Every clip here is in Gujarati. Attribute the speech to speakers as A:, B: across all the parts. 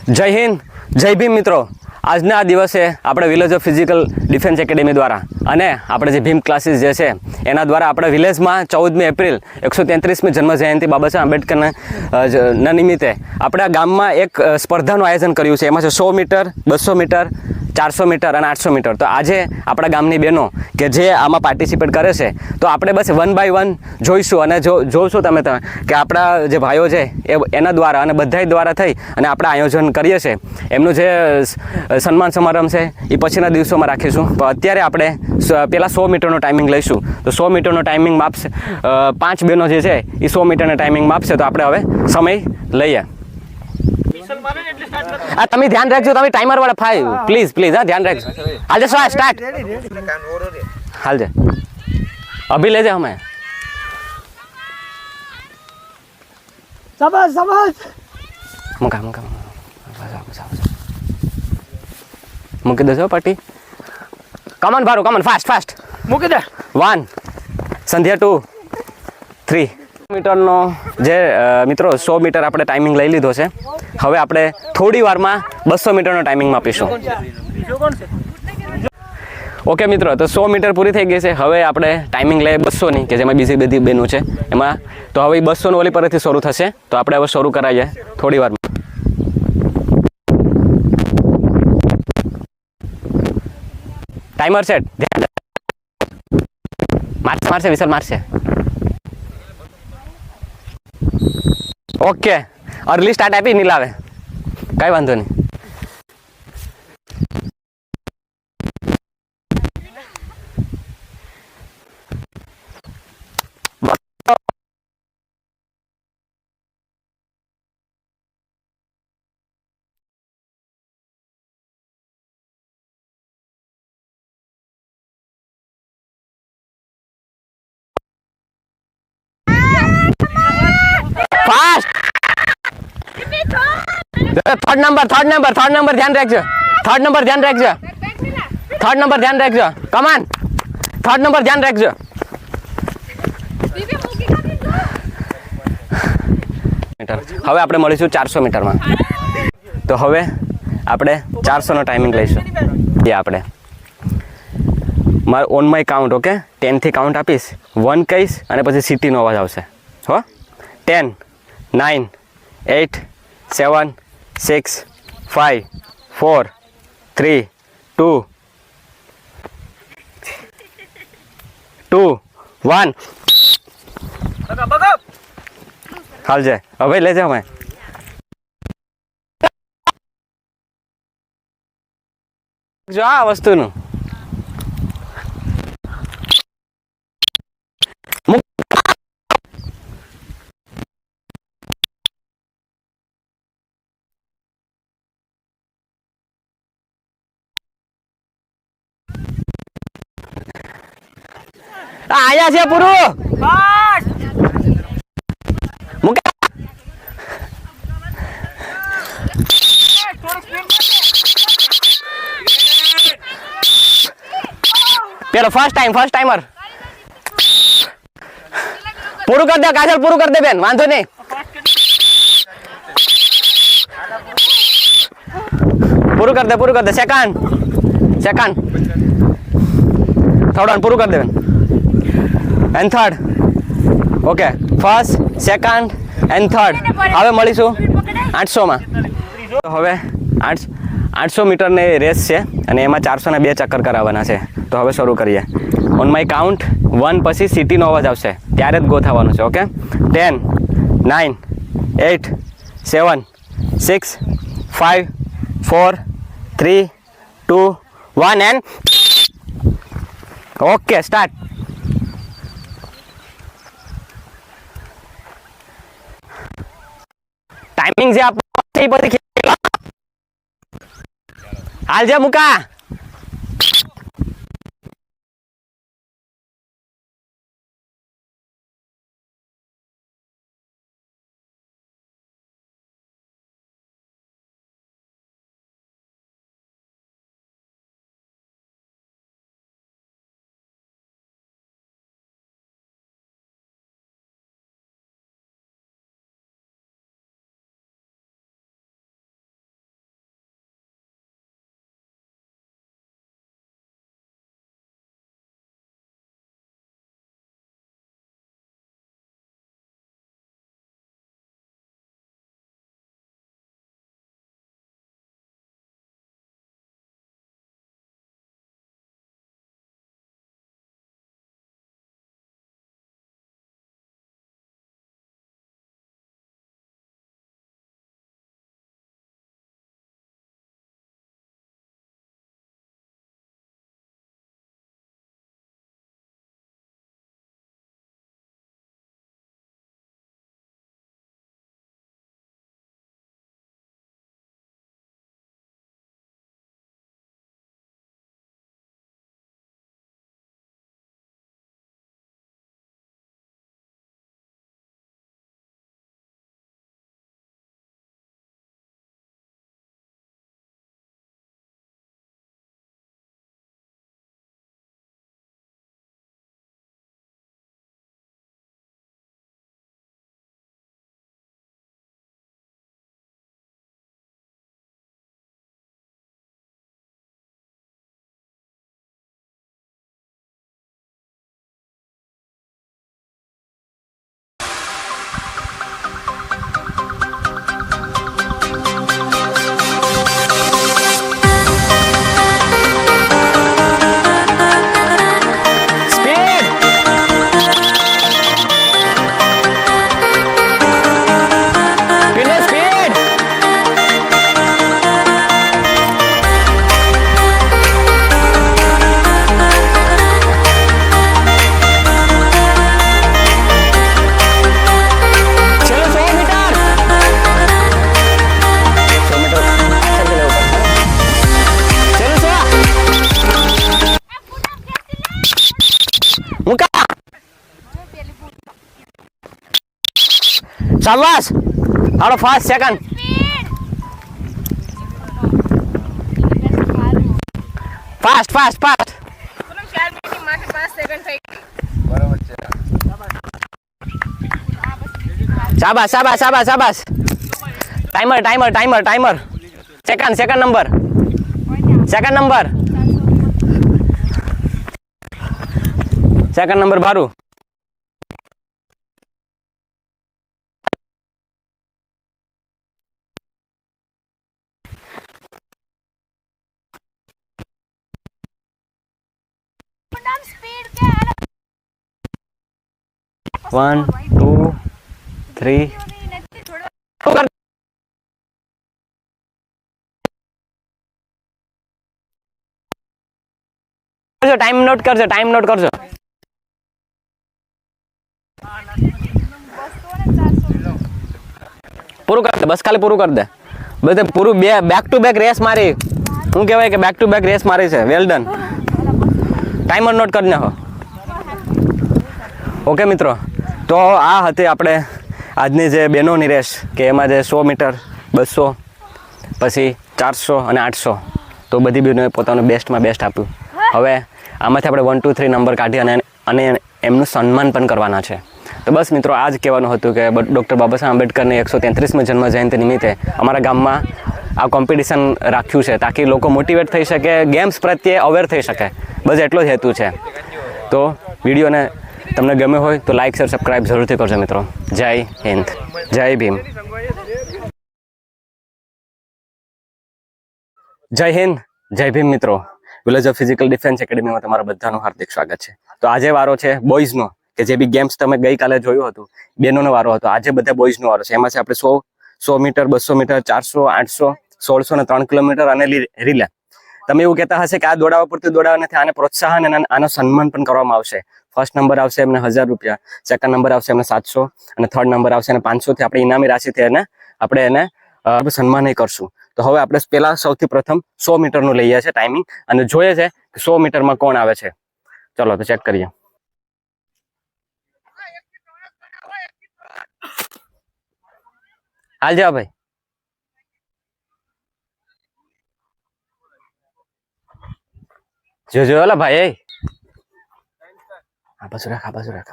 A: જય હિન્દ, જય ભીમ મિત્રો. આજના આ દિવસે આપણે village of physical defence academy દ્વારા અને આપણે જે ભીમ ક્લાસીસ જે છે એના દ્વારા આપણે વિલેજમાં 14મી એપ્રિલ 133મી જન્મજયંતિ બાબા સાહેબ આંબેડકરના નિમિત્તે આપણે આ ગામમાં એક સ્પર્ધાનું આયોજન કર્યું છે. એમાં છે 100 મીટર, 200 મીટર, 400 મીટર અને 800 મીટર. તો આજે આપણા ગામની બહેનો કે જે આમાં પાર્ટિસિપેટ કરે છે તો આપણે બસ 1 બાય 1 જોઈશું અને જોઈશું તમે કે આપણા જે ભાઈઓ છે એના દ્વારા અને બધા દ્વારા થઈ અને આપણે આયોજન કરીએ છીએ. એમનું જે સન્માન સમારંભ છે એ પછીના દિવસોમાં રાખીશું. તો અત્યારે આપણે પહેલાં 100 મીટરનો ટાઈમિંગ લઈશું. તો 100 મીટરનો ટાઈમિંગ માપશે 5 બહેનો જે છે એ 100 મીટરનો ટાઈમિંગ માપશે. તો આપણે હવે સમય લઈએ. હા, તમે ધ્યાન રાખજો, તમે ટાઈમર વાળા ફાઈવ પ્લીઝ હા ધ્યાન રાખજો. હાલજે સ્ટાર્ટ હાલજે અભી લેજે અમે
B: શાબાશ શાબાશ
A: મૂકા મૂકી દેજો પાટી. કમન ભારું કમન ફાસ્ટ
B: મૂકી દે.
A: 1 સંધ્યા 2 3 મીટરનો જે મિત્રો 100 મીટર આપણે ટાઈમિંગ લઈ લીધો છે. હવે આપણે થોડી વારમાં 200 મીટરનો ટાઈમિંગ આપીશું. ઓકે મિત્રો, તો 100 મીટર પૂરી થઈ ગઈ છે. હવે આપણે ટાઈમિંગ લઈએ 200ની કે જેમાં બીજી બધી બહેનો છે એમાં. તો હવે 200નું ઓલી પરથી શરૂ થશે. તો આપણે હવે શરૂ કરાવીએ થોડી વારમાં. Timer set. મારશે વિશાલ મારશે. ઓકે, અર્લી સ્ટાર્ટ આપી નહીં લાવે કાંઈ વાંધો નહીં. ફાસ્ટ. થર્ડ નંબર ધ્યાન રાખજો. થર્ડ નંબર ધ્યાન રાખજો. કમાન થર્ડ નંબર ધ્યાન રાખજો. હવે આપણે મળીશું 400 મીટરમાં. તો હવે આપણે 400નો ટાઈમિંગ લઈશું. એ આપણે મારું ઓન માય કાઉન્ટ. ઓકે, 10થી કાઉન્ટ આપીશ, 1 કહીશ અને પછી સિટીનો અવાજ આવશે. હો, 10 9 8 7 6 5 4 3 2 1 હાલજે. હવે લેજે અમે જો આ વસ્તુનું આયા છે પૂરું. પેલો ફર્સ્ટ ટાઈમર પૂરું કરી દે. કાજલ પૂરું કરી દે બેન, વાંધો નહીં. પૂરું કરી દે. સેકન્ડ થર્ડ પૂરું કરી દે બેન. And third. Okay, first, second and third. હવે મળીશું 800માં. હવે 800 મીટરની રેસ છે અને એમાં 400ના 2 ચક્કર કરાવવાના છે. તો હવે શરૂ કરીએ. ઓન માય કાઉન્ટ 1 પછી સિટીનો અવાજ આવશે ત્યારે જ ગો થવાનું છે. Okay, 10 9 8 7 6 5 4 3 2 1 and okay start. Timing જે આપો એ પછી હાલજે મુકા. શાબાશ હાલો fast second fast fast fast શાબાશ શાબાશ શાબાશ શાબાશ timer timer timer timer second second number second number ભારું one two three time note करजो पूરું कर दे बस खाली पूરું कर दे બધે પૂરું બેક ટુ બેક રેસ મારી હું કહેવાય કે બેક ટુ બેક રેસ મારી છે વેલ ડન ટાઈમર નોટ કરી નાખો ઓકે મિત્રો તો આ હતી આપણે આજની જે બહેનોની રેસ કે એમાં જે 100 મીટર 200 પછી 400 અને 800 તો બધી બહેનોએ પોતાનું બેસ્ટમાં બેસ્ટ આપ્યું હવે આમાંથી આપણે 1 2 3 નંબર કાઢી અને એમનું સન્માન પણ કરવાના છે તો બસ મિત્રો આ જ કહેવાનું હતું કે ડૉક્ટર બાબા સાહેબ આંબેડકરની 133મી જન્મ જયંતિ નિમિત્તે અમારા ગામમાં આ કોમ્પિટિશન રાખ્યું છે તાકી લોકો મોટિવેટ થઈ શકે ગેમ્સ પ્રત્યે અવેર થઈ શકે બસ એટલો જ હેતુ છે તો વિડીયોને તમને ગમે હોય તો લાઇક શેર સબસ્ક્રાઇબ જરૂરથી કરજો મિત્રો જય હિન્દ જય ભીમ જય હિન્દ જય ભીમ મિત્રો વિલેજ ઓફ ફિઝિકલ ડિફેન્સ એકેડેમીમાં તમારા બધાનું હાર્દિક સ્વાગત છે તો આજે વારો છે બોયઝનો કે જે બી ગેમ્સ તમે ગઈકાલે જોયું હતું બેનોનો વારો હતો આજે બધા બોયઝનો વારો છે એમાં છે આપણે 100 મીટર 200 મીટર 400 800 1600 અને 3 કિલોમીટર અને રિલે તમે એવું કહેતા હશે કે આ દોડાવા પૂરતું દોડાવા નથી આને પ્રોત્સાહન અને આનો સન્માન પણ કરવામાં આવશે ફર્સ્ટ નંબર આવશે એમને 1000 રૂપિયા સેકન્ડ નંબર આવશે એમને 700 અને થર્ડ નંબર આવશે એને 500 થી આપણે ઇનામી રાશિથી આપણે એને સન્માન કરશું તો હવે આપણે પહેલા સૌથી પ્રથમ 100 મીટરનું લઈએ છે ટાઈમિંગ અને જોઈએ છે કે 100 મીટરમાં કોણ આવે છે ચલો તો ચેક કરીએ હાલ જાઓ ભાઈ જો ઓલા ભાઈ આ બાજુ રાખ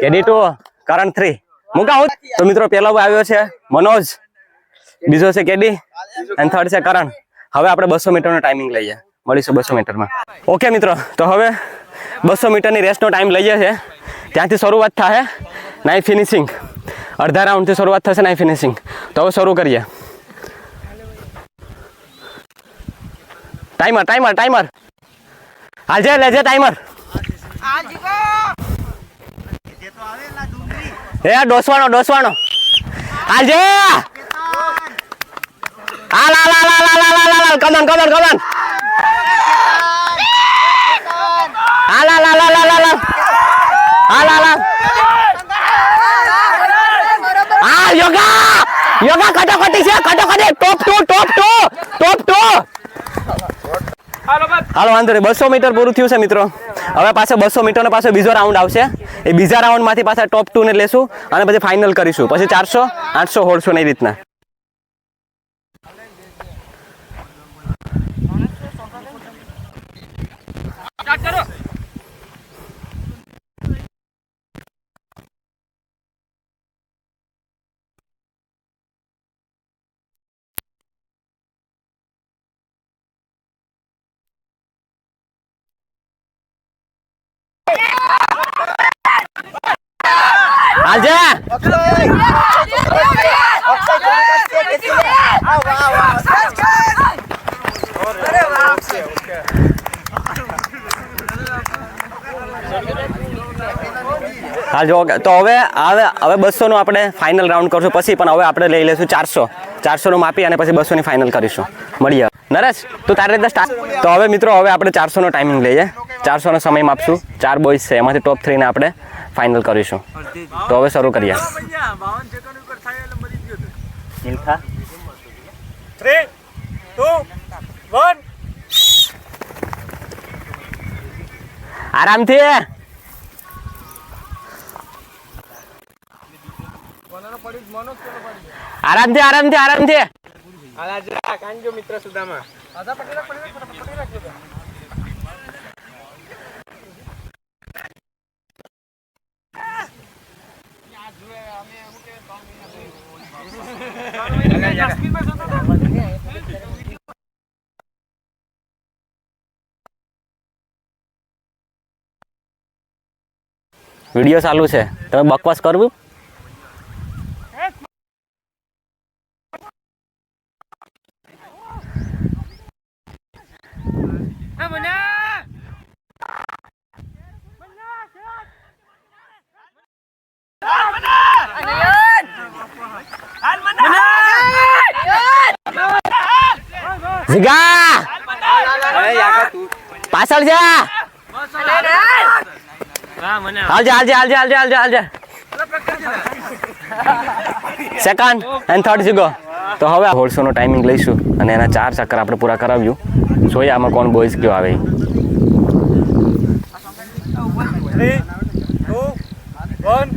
A: કેડી 2 કરણ 3 મુકા તો મિત્રો પહેલો આવ્યો છે મનોજ બીજો છે કેડી અને થર્ડ છે કરણ હવે આપણે 200 મીટરનો ટાઈમિંગ લઈએ મળીશું 200 મીટરમાં ઓકે મિત્રો તો હવે 200 મીટરની રેસનો ટાઈમ લઈએ છે ત્યાંથી શરૂઆત થાય નાઈ ફિનિશિંગ અડધા રાઉન્ડથી શરૂઆત થશે નાઈ ફિનિશિંગ તો હવે શરૂ કરીએ ટાઈમર હાલજે લેજે ટાઈમર એ ડોસવાનો હાલજે હાલ કમન હાલ યોગા કટોકટી છે ટોપ ટુ હાલો વાંધો નહીં 200 મીટર પૂરું થયું છે મિત્રો હવે પાછો 200 મીટરનો પાછો બીજો રાઉન્ડ આવશે એ બીજા રાઉન્ડમાંથી પાછા ટોપ 2 ને લેશું અને પછી ફાઇનલ કરીશું પછી 400 800 1600 ની રીતના આજે હાલ જો તો હવે 200 નું આપણે ફાઇનલ રાઉન્ડ કરશું પછી પણ હવે આપણે લઈ લઈશું 400 નું માપી અને પછી 200 ની ફાઇનલ કરીશું મળીએ નરેશ તું તારી રીતે સ્ટાર્ટ તો હવે મિત્રો હવે આપણે 400 નો ટાઈમિંગ લઈએ 400 નો સમય માપશું 4 બોયઝ છે એમાંથી ટોપ 3 ને આપણે ફાઇનલ કરીશું તો હવે શરૂ કરીએ
B: 3
A: આરામથી આરામથી આરામથી આરામથી
B: મિત્ર સુદામા
A: વિડીયો ચાલુ છે, તમે બકવાસ કરવું. જીગા પાછળ જા. હાલજે હાલજે હાલજે હાલજે હાલજે હાલજે. Second and third Jigo. તો હવે 150 નો ટાઈમિંગ લઈશું અને એના 4 ચક્કર આપણે પૂરા કરાવ્યું. જોઈએ આમાં કોણ બોયઝ કયો આવે.
B: 3 2 1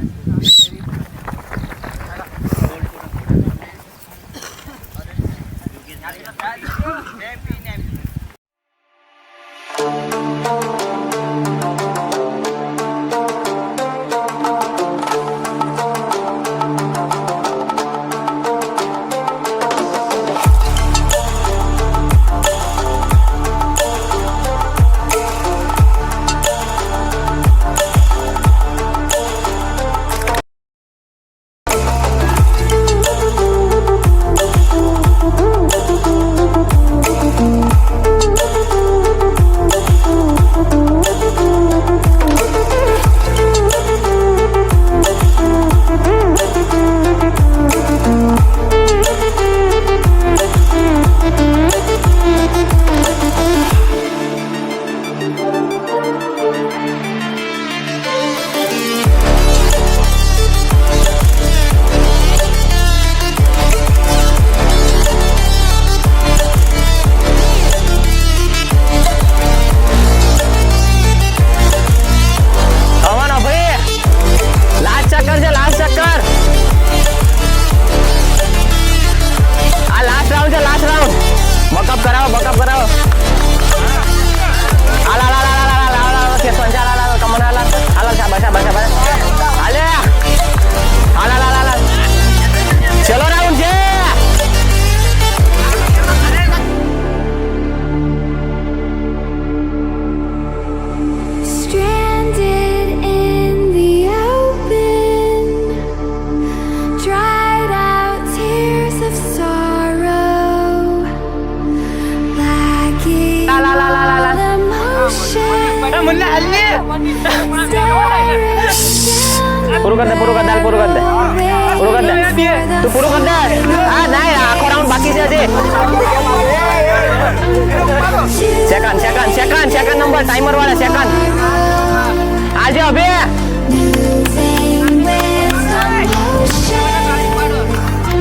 A: પૂરું કર દે પૂરું કર દે પૂરું કર દે પૂરું કર દે તું પૂરું કર દે. હા નહીં આખો રાઉન્ડ બાકી છે હજી. Second second second second number timer વાળા સેકન્ડ આજે હવે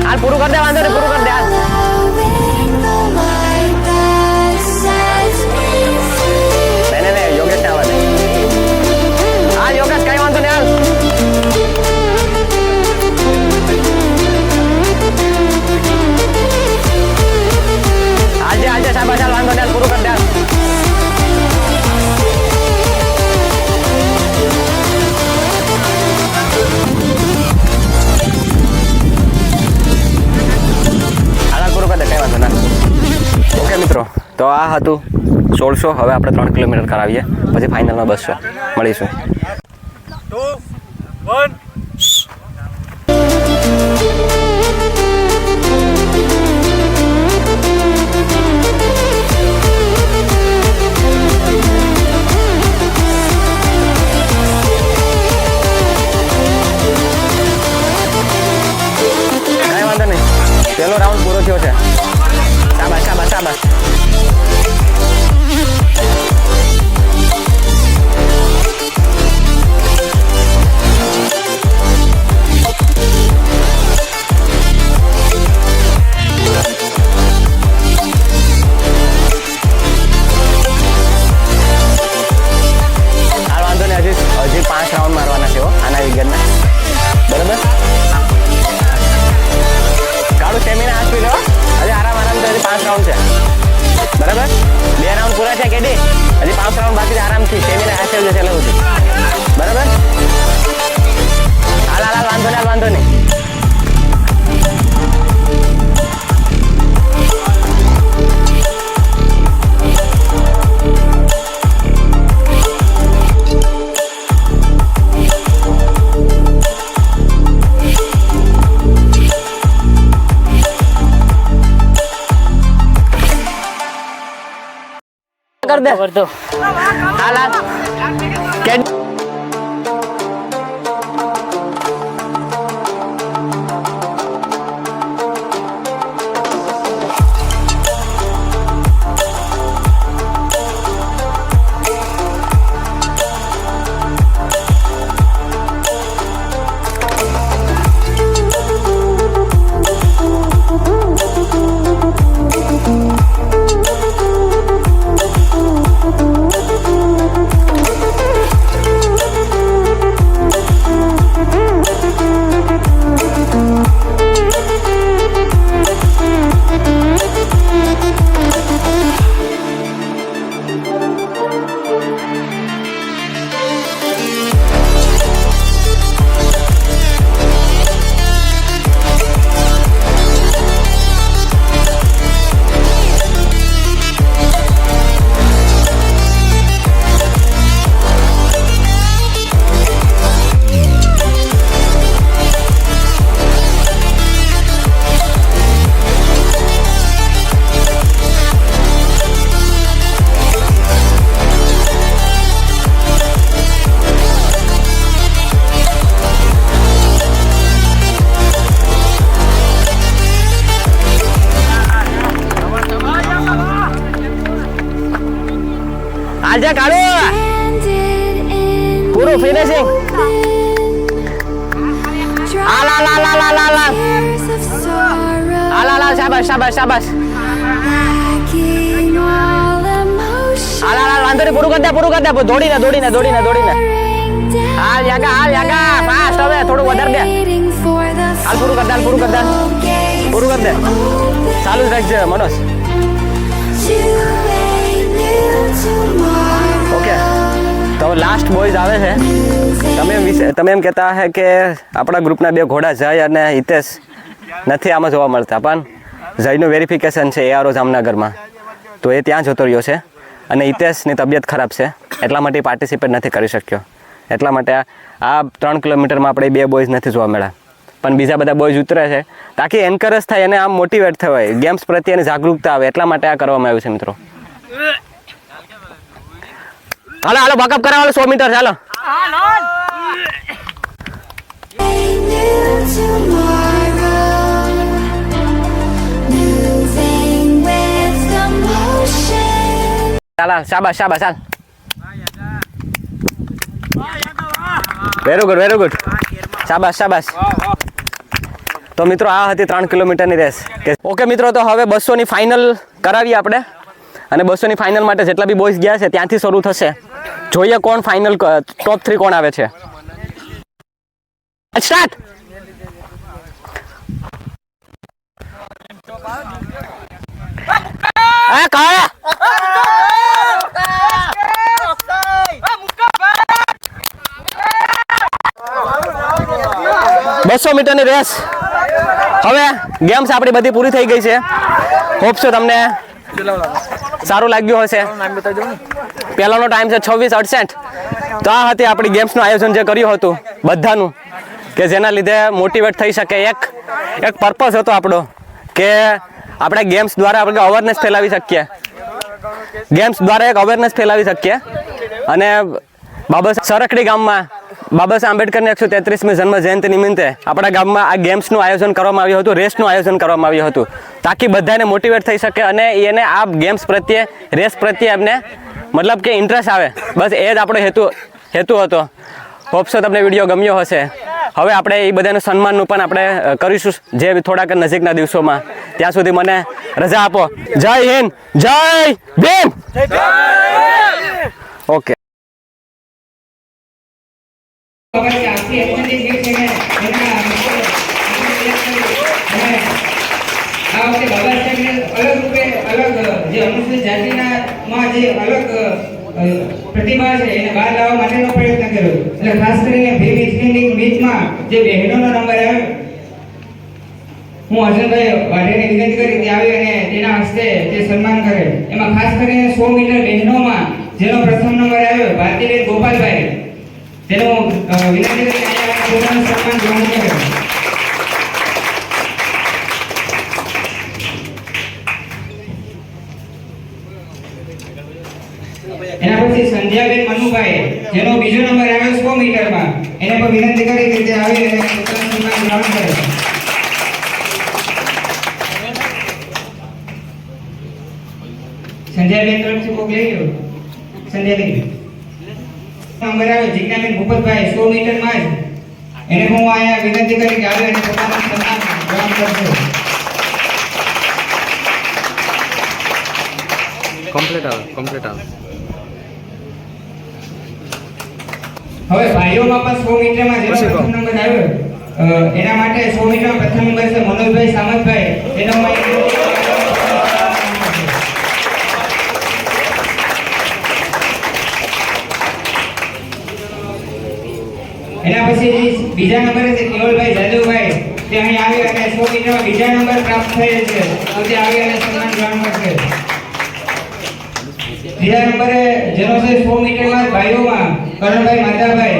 A: હાલ પૂરું કર દે વાંધો નહીં પૂરું કર દે હાલ. યોગેશ આવવા દે હાલ યોગેશ કઈ વાંધો નહીં હાલ. આજે આજે સાહેબ ચાલ વાંધો નહીં પૂરું કરી દે. હાલ પૂરું કરી દે કઈ વાંધો ના. ઓકે મિત્રો તો આ હતું 1600. હવે આપણે 3 કિલોમીટર કરાવીએ પછી ફાઇનલમાં 200 મળીશું.
B: 2 1
A: કઈ વાંધો નહીં પહેલો રાઉન્ડ પૂરો થયો છે. શાબાશ શાબાશ શાબાશ. કરવાનું બાકી છે, આરામથી સેમીને હાથે જ ચલાવું છું, બરાબર? હાલ હાલ હાલ, વાંધો નહીં, વાંધો નહીં. कर दे कर दो हाल हाल कैड आजा काढू पूरो फिनिशिंग आला ला ला ला ला ला आला ला शाबाश शाबाश शाबाश आला ला वांदो रे पूરું कर दे દોડીને હાલ યાગા ફાસ્ટ હવે થોડું વધારે દે હાલ પૂરું કર દે ચાલુ જ રાખજે મનોજ ઓકે તો લાસ્ટ બોયઝ આવે છે તમે એમ કહેતા હે કે આપણા ગ્રુપના બે ઘોડા જય અને હિતેશ નથી આમાં જોવા મળતા પણ જયનું વેરિફિકેશન છે એઆરઓ જામનગરમાં તો એ ત્યાં જતો રહ્યો છે અને હિતેશની તબિયત ખરાબ છે એટલા માટે પાર્ટિસિપેટ નથી કરી શક્યો એટલા માટે આ 3 કિલોમીટરમાં આપણે બે બોયઝ નથી જોવા મળ્યા પણ બીજા બધા બોયઝ ઉતરે છે તાકી એન્કરેજ થાય અને આમ મોટિવેટ થવાય ગેમ્સ પ્રત્યેની જાગૃતતા આવે એટલા માટે આ કરવામાં આવ્યું છે મિત્રો હાલો હાલો બકઅપ કરાવો 100 મીટર ચાલો ચાલો શાબાશ શાબાશ ચાલ વેરી ગુડ શાબાશ શાબાશ તો મિત્રો આ હતી 3 કિલોમીટરની રેસ ઓકે મિત્રો તો હવે 200 ની ફાઇનલ કરાવીએ આપણે અને 200 ની ફાઇનલ માટે જેટલા બી બોયઝ ગયા છે ત્યાંથી શરૂ થશે જોઈએ કોણ ફાઇનલ ટોપ 3 કોણ આવે છે સ્ટાર્ટ આ કાયા 200 મીટરની રેસ હવે ગેમ્સ આપણી બધી પૂરી થઈ ગઈ છે હોપ છો તમને સારું લાગ્યું હશે પહેલાનો ટાઈમ છે 26:68 તો આ હતી આપણી ગેમ્સનું આયોજન જે કર્યું હતું બધાનું કે જેના લીધે મોટિવેટ થઈ શકે એક પર્પઝ હતો આપણો કે આપણે ગેમ્સ દ્વારા આપણે અવેરનેસ ફેલાવી શકીએ અને સરખડી ગામમાં બાબા સાહેબ આંબેડકરની 133મી જન્મ જયંતિ નિમિત્તે આપણા ગામમાં આ ગેમ્સનું આયોજન કરવામાં આવ્યું હતું રેસનું આયોજન કરવામાં આવ્યું હતું તાકી બધાને મોટિવેટ થઈ શકે અને એને આ ગેમ્સ પ્રત્યે રેસ પ્રત્યે એમને મતલબ કે ઇન્ટરેસ્ટ આવે બસ એ જ આપણો હેતુ હતો હોપ છો તમને વિડીયો ગમ્યો હશે હવે આપણે એ બધાનું સન્માનનું પણ આપણે કરીશું જે થોડાક નજીકના દિવસોમાં ત્યાં સુધી મને રજા આપો જય હિન્દ જય ભીમ ઓકે
C: અલગ રૂપે અલગ જે અનુસૂચિત જાતિના માં જે અલગ પ્રતિભા છે એને બહાર લાવવા માટેનો પ્રયત્ન કર્યો. એટલે ખાસ કરીને ભીમ ઇન્સ્ટિંગ મીટમાં જે બહેનોનો નંબર આવ્યો, હું અર્જુનભાઈ વાઢેરને વિનંતી કરી કે આવે અને તેના હસ્તે તે સન્માન કરે. એમાં ખાસ કરીને 100 મીટર બહેનોમાં જેનો પ્રથમ નંબર આવ્યો ભારતીબેન ગોપાલભાઈ, તેનો વિનંતી કરી અહીંયા પોતાનું સન્માન ગ્રહણ કરે. એના પછી સંધ્યાબેન મનુભાઈ જેનો બીજો નંબર આવ્યો 100 મીટરમાં, એને પણ વિનંતી કરી કે તે આવી અને પોતાનું સન્માન ગ્રહણ કરે. સંધ્યાબેન તરફથી કોક લઈ લો. સંધ્યાબેન નંબર આવ્યો જિજ્ઞાબેન ભૂપતભાઈ 100 મીટરમાં જ, એને હું અહીંયા વિનંતી કરી કે આવે અને પોતાનું સન્માન ગ્રહણ કરશે.
A: કમ્પ્લીટ આવે.
C: હવે ભાઈઓમાં પણ 100 મીટરમાં જેનો પ્રથમ નંબર આવ્યો એના માટે 100 મીટરમાં પ્રથમ નંબર છે મનોજભાઈ સામતભાઈ, તેનો એના પછી બીજા નંબરે છે કેવલભાઈ જાદવભાઈ, તે અહીં આવી અને 100 મીટરમાં બીજા નંબર પ્રાપ્ત થયેલ છે, તો તે આવી અને સન્માન ગ્રહણ કરશે. ત્રીજા નંબરે જેનો છે 100 મીટરમાં ભાઈઓમાં કરણભાઈ માધાભાઈ,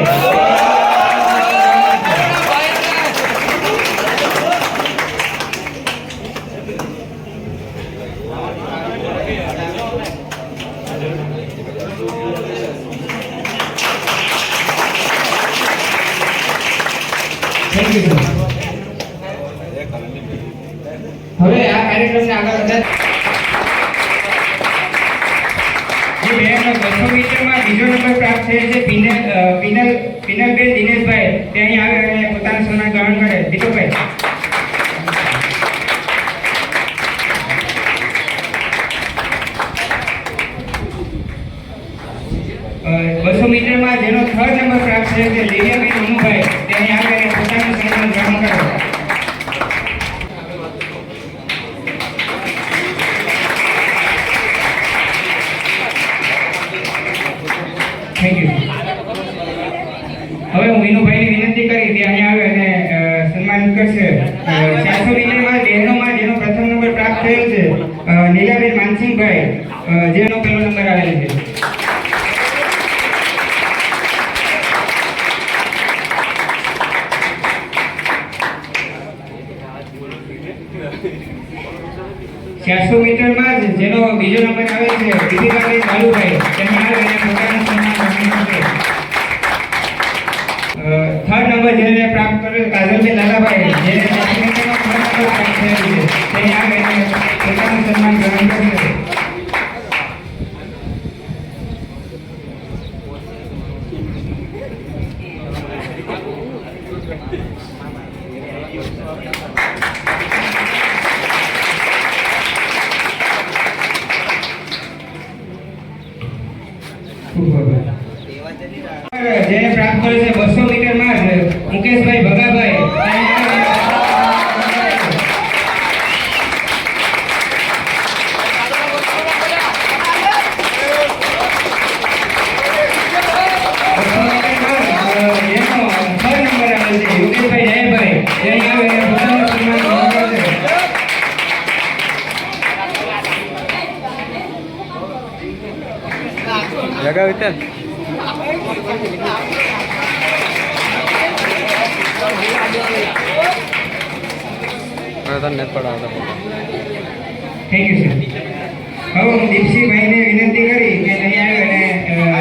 C: હવે આ કાર્યક્રમને આગળ વધાર જે બહેનનો 200 મીટરમાં બીજો નંબર પ્રાપ્ત થયેલ છે પિનલબેન દિનેશભાઈ, તે અહીં આવે અને પોતાનું સન્માન ગ્રહણ કરે. દીપકભાઈ 200 મીટરમાં જેનો 3rd નંબર પ્રાપ્ત થયેલ છે લીલિયાબેન અનુભાઈ, તે અહીં આવે અને પોતાનું સન્માન ગ્રહણ કરે. Thank you. હવે હું વિનુભાઈની વિનંતી કરી તે અહીંયા આવે અને સન્માન કરશે. 400 મીટરમાં બહેનોમાં જેનો પ્રથમ નંબર પ્રાપ્ત થયેલ છે નીલાબેન માનસિંહભાઈ, જેનો પહેલો નંબર આવેલો છે. ચારસો મીટરમાં જેનો બીજો નંબર આવે છે દીપિકાબેન બાલુભાઈ, તેમને આવે અને પોતાનું સન્માન ગ્રહણ કરશે. 3rd નંબર જેને પ્રાપ્ત કર્યો કાજલબેન લાલાભાઈ, જેને 400 મીટરમાં 3rd નંબર પ્રાપ્ત થયેલ છે, તે આવે અને પોતાનું સન્માન ગ્રહણ કરશે. જેને પ્રાપ્ત કર્યો છે 200 મીટરમાં મુકેશભાઈ ભગાભાઈ,
A: લગાવી તે તને પડાવતા.
C: Thank you sir. હવે હું દીપસિંહભાઈને વિનંતી કરી કે અહીં આવે અને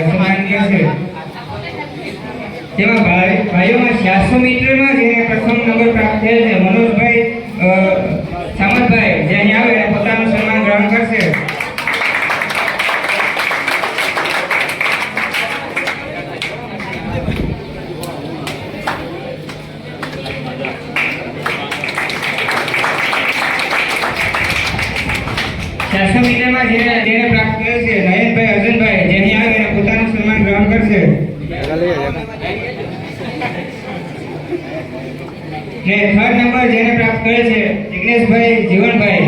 C: સન્માન કરશે. જેમાં ભાઈઓમાં 400 મીટરમાં જેને પ્રથમ નંબર પ્રાપ્ત થયેલ છે મનોજભાઈ સામતભાઈ, જે અહીં આવે અને પોતાનું સન્માન ગ્રહણ કરશે. મીટરમાં જેને પ્રાપ્ત કર્યો છે નયનભાઈ અર્જુનભાઈ, જે અહીં આવે અને પોતાનું સન્માન ગ્રહણ કરશે. ને 3rd નંબર જેને પ્રાપ્ત કર્યો છે જિગ્નેશભાઈ જીવનભાઈ,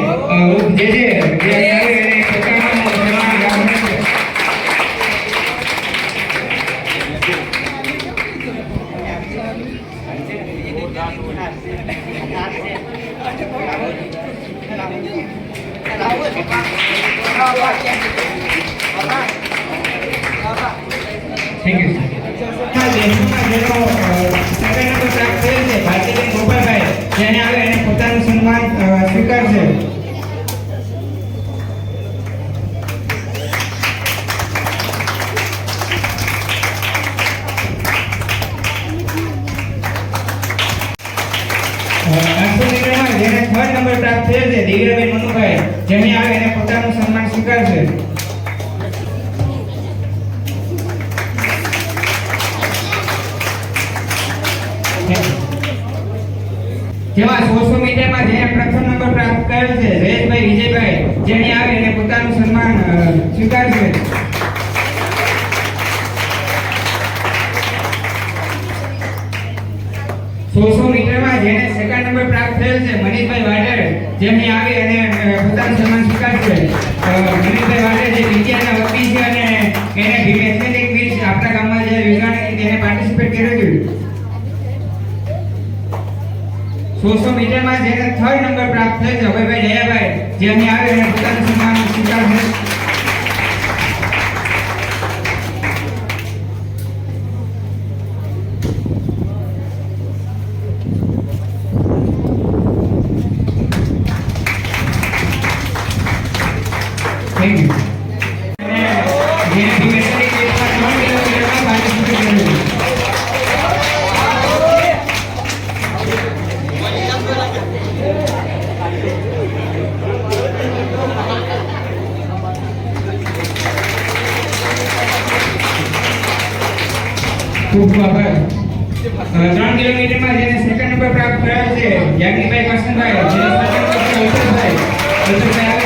C: જે અહીં આવે અને પોતાનું સન્માન ગ્રહણ કરશે. Thank you sir. દેશમાં જેનો સેકન્ડ નંબર પ્રાપ્ત થયેલ છે ભારતીબેન ગોપાલભાઈ, જેને આવે એને પોતાનું સન્માન સ્વીકારશે. જેને થર્ડ નંબર પ્રાપ્ત થયેલ છે દિવ્યાબેન મનુભાઈ, જેને આવે એને પોતાનું સન્માન સ્વીકારશે. જેમાં 100 મીટરમાં જેને પ્રથમ નંબર પ્રાપ્ત કરેલ છે જયેશભાઈ વિજયભાઈ, જેને આવે એને પોતાનું સન્માન સ્વીકારશે. સોસો મીટરમાં જેને સેકન્ડ નંબર પ્રાપ્ત થયેલ છે મનીષભાઈ વાઢેર, જેને આવે અને પોતાનું સન્માન સ્વીકારશે. મનીષભાઈ વાઢેર જે વિદ્યાના વકીલ છે અને એને ભીમ એથ્લેટિક મીટ આપણા ગામમાં જે યોજાણી તેને પાર્ટિસિપેટ કર્યું હતું. 100 મીટરમાં જેને થર્ડ નંબર પ્રાપ્ત થયેલ છે અભયભાઈ દયાભાઈ, જેને આવે અને પોતાનું સન્માન સ્વીકારશે. Thank you. જેને ભીમ એથ્લેટિક મીટમાં 3 કિલોમીટરમાં પાર્ટિસિપેટ કર્યું હતું. ખૂબ ખૂબ આભાર. 3 કિલોમીટરમાં જેને સેકન્ડ નંબર પ્રાપ્ત કર્યો છે યાજ્ઞિકભાઈ કરશનભાઈ, જેને સેકન્ડ નંબર અલ્પેશભાઈ આવે